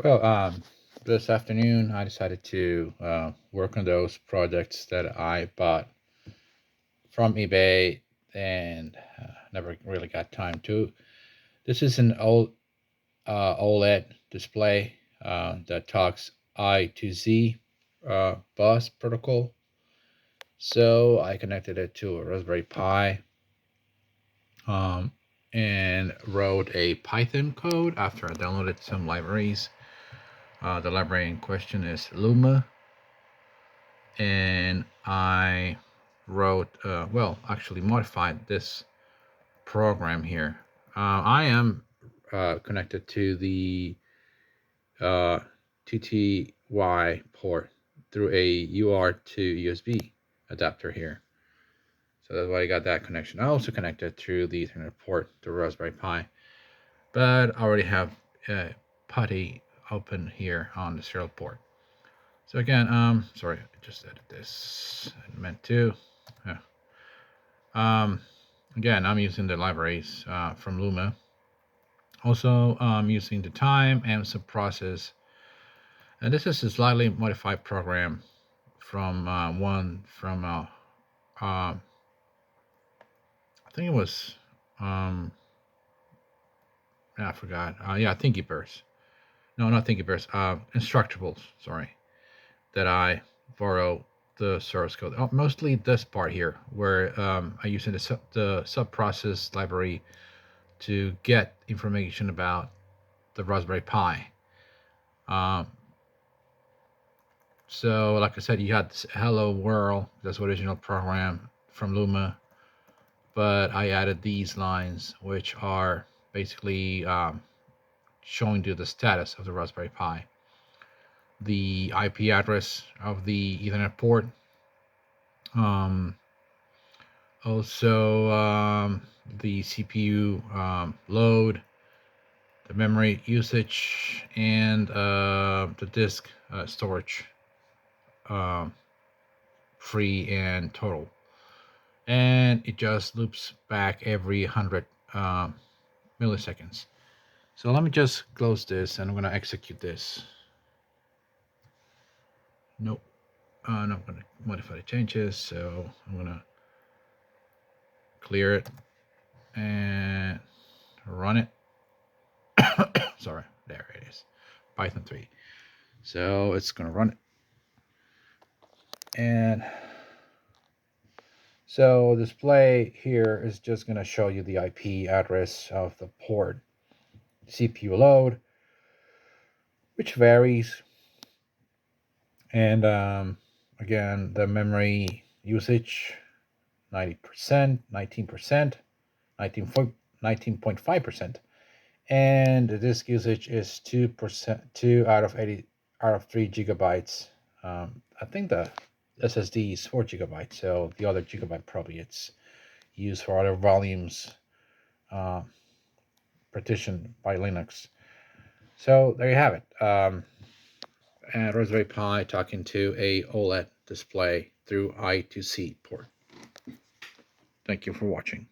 Well, this afternoon I decided to work on those projects that I bought from eBay and never really got time to. This is an old OLED display that talks I2C bus protocol. So I connected it to a Raspberry Pi um, and wrote a Python code after I downloaded some libraries. The library in question is Luma, and I wrote, actually modified this program here. I am connected to the uh, TTY port through a UART to USB adapter here. So that's why I got that connection. I also connected through the Ethernet port to Raspberry Pi, but I already have PuTTY open here on the serial port. So again, sorry, I just edit this. I meant to. Yeah. Again, I'm using the libraries from Luma. Also, I'm using the time and subprocess. And this is a slightly modified program from one from, I think it was, I forgot. Yeah, Thingiverse. No, not Thingiverse. Instructables, sorry, that I borrow the source code. Mostly this part here, where I use the subprocess library to get information about the Raspberry Pi. Um, so, like I said, you had this Hello World, that's the original program from Luma, but I added these lines, which are basically showing you the status of the Raspberry Pi, the IP address of the Ethernet port, um, also the CPU load, the memory usage, and the disk storage, um, free and total. And it just loops back every 100 milliseconds. So let me just close this and I'm going to execute this. Nope. I'm not going to modify the changes, so I'm going to clear it and run it. Sorry, there it is. Python 3. So it's going to run it. And so display here is just going to show you the IP address of the port, CPU load, which varies. And again, the memory usage 90%, 19%, 19.5%. And the disk usage is 2%, 2 out of 80 out of 3 gigabytes. I think the SSD is 4 gigabytes, so the other gigabyte probably it's used for other volumes uh, partitioned by Linux. So there you have it. And Raspberry Pi talking to a OLED display through I2C port. Thank you for watching.